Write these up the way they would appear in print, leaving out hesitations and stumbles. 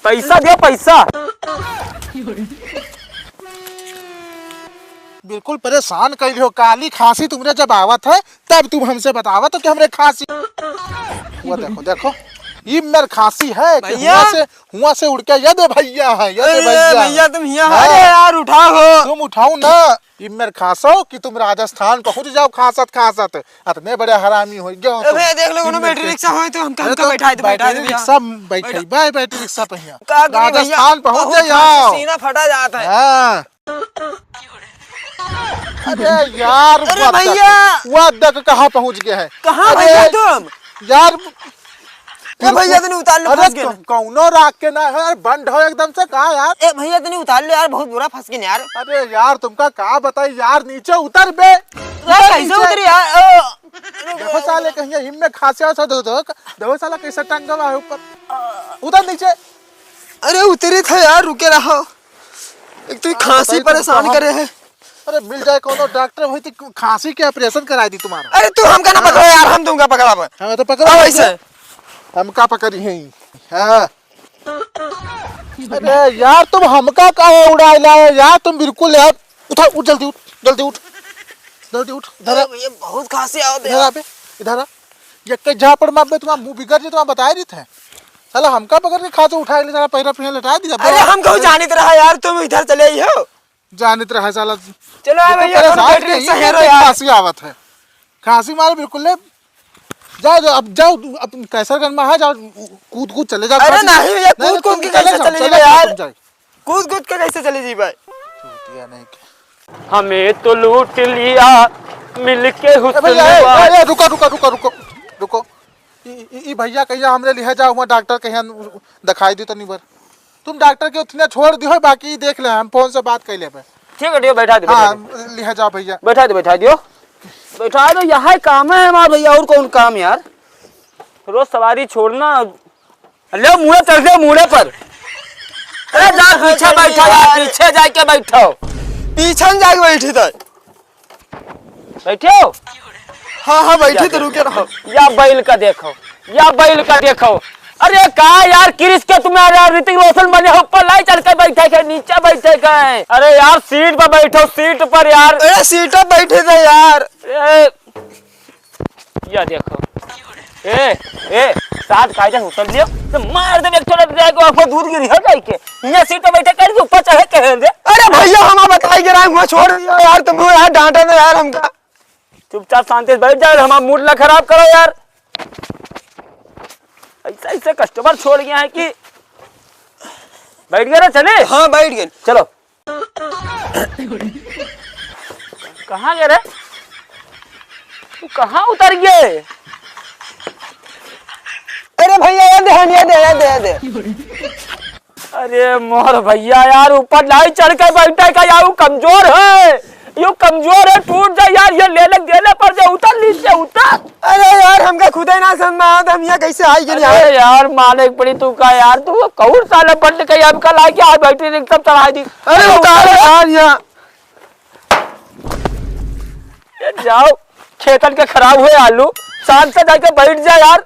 पैसा दियो पैसा। बिल्कुल परेशान कर हो। काली खांसी तुमने जब आवत है तब तुम हमसे बतावा तो कि हमरे खांसी हुआ। देखो देखो ये मेरे खांसी है कि हुआ से उड़ के ये दे भैया है, ये दे भैया तुम यहाँ। अरे यार उठाओ, तुम उठाओ ना। ये मेरे खांसो कि तुम राजस्थान पहुंच जाओ खांसत खांसत। इतने बड़े हरामी हो गए। अबे देख लो बैटरी रिक्शा हो तो हम कहाँ बैठा दे। बैटरी रिक्शा बैठे बैटरी रिक्शा पे राजस्थान पहुंच जाओ। सीना फटा जाता है। हाँ। अरे यार अरे भैया वो देख कहाँ पहुंच गया है। कहाँ भैया तुम यार? भैया तने उतार लो। अरे कौनो राख के ना है बंद हो एकदम से। कहा यार? ए भैया तने उतार लो यार, बहुत बुरा फंस गए यार। अरे यार तुमका कहा बताई यार, नीचे उतर बे। कैसे उतर यार? देखो साले कहीं हिम्मे खांसी सा देखो साला कैसे टंगा है ऊपर। उतर नीचे। अरे उतरे थे यार, रुके रहो। एक तो खांसी परेशान करे है। अरे मिल जाए कोनो डॉक्टर वही तो खांसी के ऑपरेशन करा दी तुम्हारा। अरे तू हमका ना पकड़ो यार, हम तुमका पकड़ाबे। हमें तो पकड़ा वैसे हमका पकड़ी है। हाँ। अरे यार तुम हमका कहाँ उड़ाइला यार? तुम बिल्कुल यार उठा उठ जल्दी उठ जल्दी उठ जल्दी उठ। इधर ये बहुत खांसी आवत है। इधर आ बे, इधर आ। ये के झापड़ मार बे, तुम्हारा मुंह बिगड़ जे। तुम्हारा बताए नहीं थे साला हमका पकड़ के खांसी उठा ले साला पैरा पे लटा दिया। अरे हम कहूँ जानित रहा यार, तुम इधर चले आई हो। जानित रहा साला। चलो भैया खांसी आवत है। खांसी मारे बिल्कुल ले। जाओ अब जाओ, अब तुम कैसरगंज में आ जाओ, कूद कूद चले जाओ। अरे नहीं भैया, कूद कूद के कैसे चले जी यार? कूद कूद के कैसे चले जी भाई? हमें तो लूट लिया मिलके हुस्न। रुको रुको रुको रुको रुको। ई भैया कहिया हमरे लिहे जाओ वहाँ डॉक्टर कहिया दिखाई दी तो नहीं बर। तुम डॉक्टर के उतने छोड़ दियो, बाकी देख ले, हम फोन से बात कर ले। ठीक है दियो, बैठा दो। हाँ लिहे जाओ भैया। बैठा दियो बैठा दो। यहाँ काम है हमारा भैया, और कौन काम यार? रोज सवारी छोड़ना। ले मुड़े चढ़ गए मुड़े पर। अरे जा पीछे बैठा यार, पीछे जाके बैठो। पीछे जाके बैठी था। बैठे हो? हाँ बैठी तो रुके रहो। या बैल का देखो, या बैल का देखो। अरे कहा यार किरिस के तुम्हारे ऋतिक रोशन बने हो, ऊपर लाई चढ़ के बैठे गए, नीचे बैठे गए। अरे यार सीट पर बैठो, सीट पर यार। अरे सीट पर बैठे थे यार। या देखो ए साथ कायदा उतर लियो तो मार दे एक छोटा जाएगा आपको दूर गिरी हो जाए के। ये सीट पे बैठे कर ऊपर चढ़े कह दे। अरे भैया हम बताई के रहा हूं, छोड़ दिया यार। तुम यार डांटा ना यार हमका। चुपचाप शांति से बैठ जाओ, हमारा मूड ना खराब करो यार। ऐसा ऐसे कस्टमर छोड़ गया है कि बैठ गए ना। चले? हाँ बैठ गए। चलो कहाँ गए रे? तू कहाँ उतर गए? अरे भैया ये दे। अरे मोर भैया यार, ऊपर लाई चढ़ के बैठे का यार, कमजोर है, यू कमजोर है, टूट जाए यार। ये ले देने पर जा, उतर नीचे उतर। अरे यार हमका खुद ही ना समझ में आता, हम यहाँ कैसे आई गए? अरे यार मालिक पड़ी तू का यार, तू कौन साले पढ़ के अब कल आके आज बैठी रिक्शा चढ़ा दी। अरे उतार यार यहाँ। जाओ खेतन के खराब हुए आलू, शांत से जाके बैठ जा यार।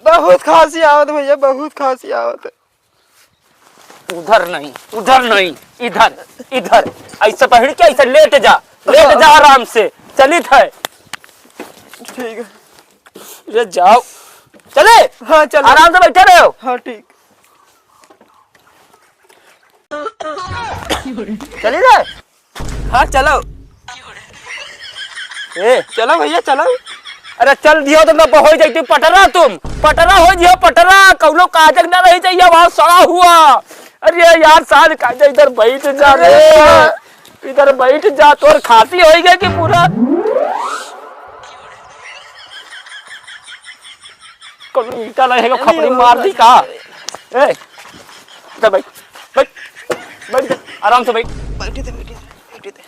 बहुत खांसी आवत भैया, बहुत खांसी आवत। उधर नहीं इधर ऐसे पकड़ के ऐसे लेट जा आराम से। चलित है ठीक है। ये जाओ चले। हाँ चलो आराम से बैठे रहो। हाँ ठीक। चली जाए? हाँ चलो। चलो भैया चलो। अरे चल दियो तो मैं हो जाती पटरा। तुम पटरा हो जियो, पटरा कौनो काजक ना रही चाहिए वहां सड़ा हुआ। अरे यार साल काजक इधर बैठ जा रे, इधर बैठ जा। तोर खांसी हो गई कि पूरा कौन ईटा लगेगा, खपड़ी मार दी का। बैठ आराम से बैठ थे।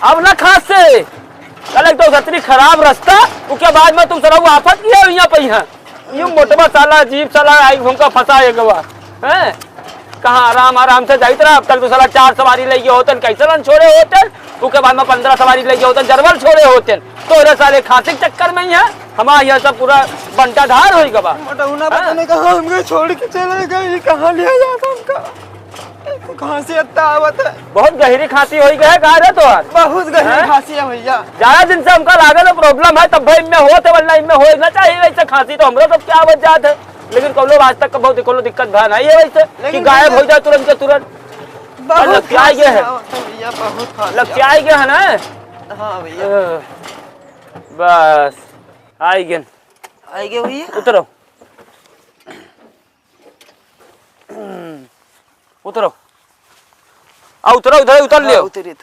अब ना खास से कल तो इतनी खराब रास्ता, उसके बाद में तुम सर आफत किया यहाँ पे। यूं मोटवा साला अजीब साला आई घूम का फंसा एक बार है। कहाँ आराम से जाइत रहा। कल तो साला 4 सवारी लगे होतन, कैसे रन छोड़े होतन। उसके बाद में 15 सवारी लगे होतन, जरवल छोड़े होतन। तो साले खांसी के चक्कर में ही है हमारा यह सब पूरा बंटा धार हो गवा। कहाँ हमको छोड़ के चले गए, कहाँ लिया जाता हमका, खांसी इतना आवत है। बहुत गहरी खांसी हो गई है कहा रे तोहर, बहुत गहरी खांसी है भैया। ज्यादा दिन से हमका लागल प्रॉब्लम है, तब भाई इनमें हो तो वरना इनमें हो ना चाहिए। वैसे खांसी तो हमरो सब क्या आवत जात है, लेकिन कौन लोग आज तक बहुत कोनो दिक्कत भा नहीं है वैसे कि गायब हो जाए तुरंत के तुरंत। लग गया है भैया, बहुत लग गया है ना। हाँ भैया, बस आई गए भैया। उतरो उतरो, आओ उतरो, उधर उतर लियो। उतरी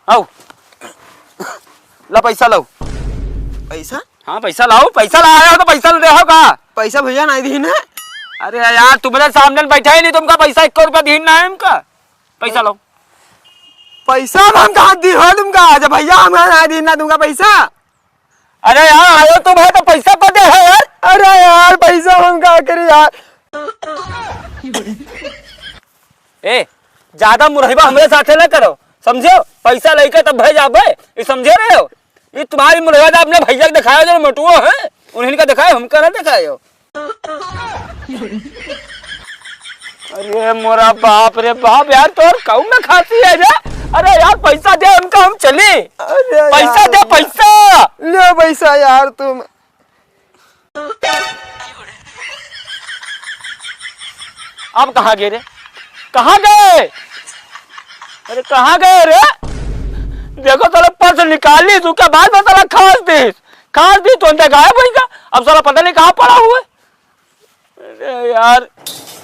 आओ ला पैसा लाओ। पैसा? हाँ पैसा लाओ, पैसा लाया हो तो पैसा दे हो का। पैसा भैया नहीं दी ना। अरे यार तुम्हारे सामने बैठा ही नहीं, तुमका पैसा 1 रुपया दी ना है हमका। पैसा लाओ। पैसा हम कहाँ दी हो तुमका, जब भैया हम नहीं दी ना तुमका पैसा। अरे यार आयो तुम है तो पैसा को दे है यार। अरे यार पैसा हम क्या करे यार। ए ज्यादा मुरहिबा हमरे साथे न करो, समझो। पैसा लेके तब भेज आबे, ये समझे रहे हो। ये तुम्हारी मुरहिबा अपने भैया को दिखाया जो मटुओ है, उन्हीं का दिखाए, हमका ना दिखाए हो। अरे मोरा बाप रे बाप यार, तोर कहूँ में खांसी है रे। अरे यार पैसा दे हमका, हम चले। पैसा दे, पैसा ले पैसा यार तुम। अब कहाँ गए रे, कहाँ गए? अरे कहाँ गए रे? देखो साला पर्स निकाली तू क्या बाद में साला खास दी तो अंदर गायब होगा। अब साला पता नहीं कहाँ पड़ा हुआ है। अरे यार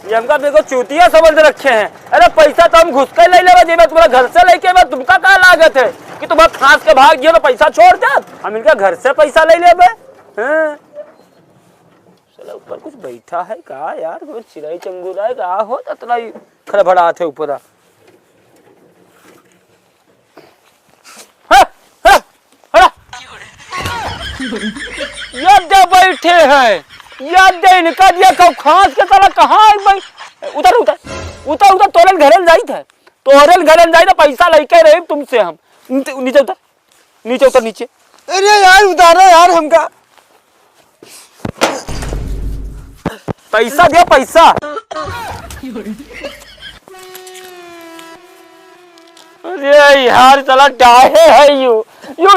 ये हमका देखो चूतिया समझ रखे हैं। अरे पैसा तो हम घुस कर ले लेवा, जेब तुम्हारा घर से लेके मैं तुमका क्या लागत है कि तुम खास के भाग गए तो पैसा छोड़ दे। हम इनका घर से पैसा ले ले। ऊपर कुछ बैठा है कहा यार, कुछ चिड़ाई चंगुरा है कहा हो, इतना ही खड़बड़ाहट है ऊपर। याद बैठे हैं, याद इनका दिया कब खास के तरह कहाँ उधर उधर उधर उधर तोरल घरन जाई थे, तोरल घरन जाई तो पैसा लेके रहे तुमसे हम। नीचे उतर, नीचे उतर, नीचे। अरे यार उतारो यार हमका। पैसा दे पैसा। अरे यार चला डाहे है यू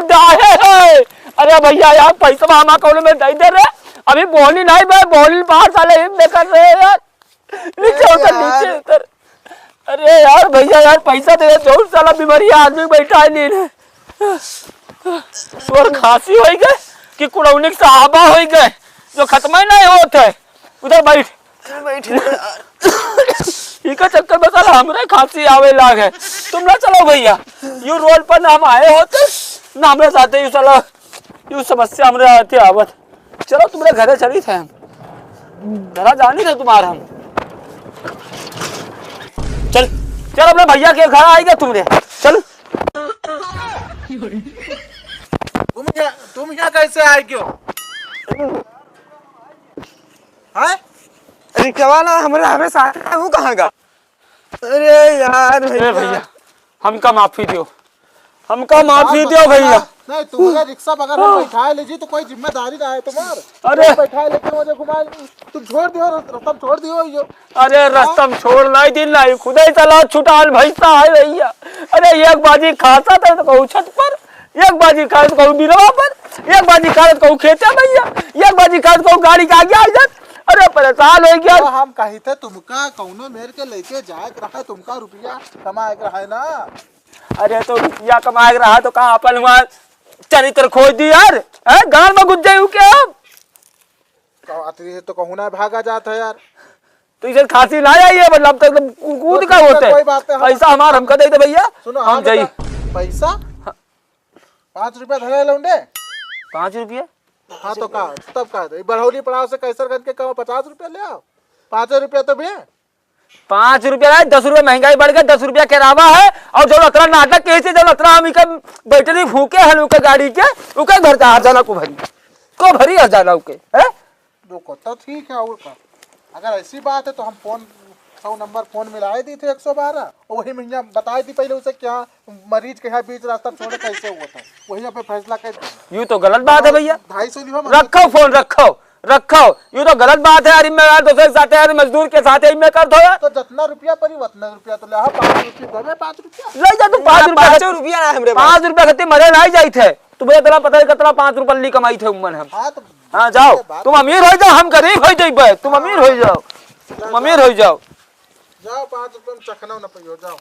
डाहे है। अरे भैया यार पैसा मामा कौन में दे रहे, अभी बोली नहीं भाई, बोली बाहर साले बेकार रहे यार। नीचे उतर, नीचे उतर। अरे यार भैया यार पैसा दे, जो साला बीमारी आदमी बैठा है नहीं और खांसी हो गए कि कुड़ौनी साहबा हो गए जो खत्म ही नहीं होते। उधर बैठ इका चक्कर में साला हमरे खांसी आवे लाग है। तुम ना चलो भैया, यू रोड पर ना हम आए होते ना हमरे साथे यू साला यू समस्या हमरे आते आवत। चलो तुम्हारे घरे चली थे हम, जरा जानी थे तुम्हारा हम। चल चल अपने भैया के घर आएगा तुमने, चल। तुम यहाँ कैसे आए क्यों? रिक्शा ना हमारे साथ हूँ कहाँ का? अरे यार भैया हमका माफी दो, हमका माफी दो भैया। नहीं तुम्हारा रिक्शा अगर हम बैठा लीजिए तो कोई जिम्मेदारी ना है तुम्हारा। अरे बैठा लेके मुझे घुमा, तुम छोड़ दियो, रस्तम छोड़ दियो यो। अरे रस्तम छोड़ नहीं दिन नहीं, खुद ही चला छुटाल भैसा है भैया। अरे एक बाजी खाता था तो कहूँ छत पर, एक बाजी खा तो कहूँ बिरवा पर, एक बाजी खा तो कहूँ खेते भैया, एक बाजी खा तो कहूँ गाड़ी का आगे आ जाए। अरे परेशान हो गया। तो हम कही थे तुमका कौनो मेर के लेके जाए रहा है, तुमका रुपया कमाए रहा है ना। अरे तो रुपया कमाए रहा तो कहाँ अपन वहाँ चरित्र खोज दी यार, गांव में घुस जाये क्या? तो कहूँ ना भागा जाता है यार। तो इसे खांसी ना जाइए मतलब तो कूद का होते है। पैसा हमारा हमका दे दे भैया, हम जाइए। पैसा 5 रुपया धरे लौंडे। 5 रुपया? हाँ तो कहा तब कहा बरहौली पड़ाव से कैसरगंज के कहो 50 रुपया ले आओ। 5 रुपया तो भी 5 रुपया है, 10 रुपया महंगाई बढ़ गई, 10 रुपया के अलावा है। और जो लतरा नाटक कैसे जो लतरा हम बैटरी फूके हैं उनके गाड़ी के उनके घर का हजाना को भरी हजाना के है। तो ठीक है। और का अगर ऐसी बात है तो हम फोन सौ नंबर फोन मिलाए दी थे 112 और वही महीना बताई थी पहले उसे क्या मरीज के यहाँ बीच रास्ता छोड़े कैसे हुआ था वही पे फैसला कर दिया। यूँ तो गलत बात है भैया। 250 लियो रखो फोन, रखो रखो, यूँ तो गलत बात है यार। मैं यार दूसरे के साथ यार मजदूर के साथ ही मैं कर दो यार। तो जितना रुपया परी उतना रुपया तो ले 5 रुपया दे 5 रुपया ले जा तू 5 रुपया, 5 रुपया ना हमरे 5 रुपया खत्ती मरे नहीं जाई थे। तू भैया तेरा पता है कितना 5 रुपया ली कमाई थे उम्र हम। हाँ तो हाँ जाओ, तुम अमीर हो जाओ, हम गरीब हो जाइए। तुम अमीर हो जाओ, तुम अमीर हो जाओ। जाओ 5 रुपया में चखना न पियो जाओ।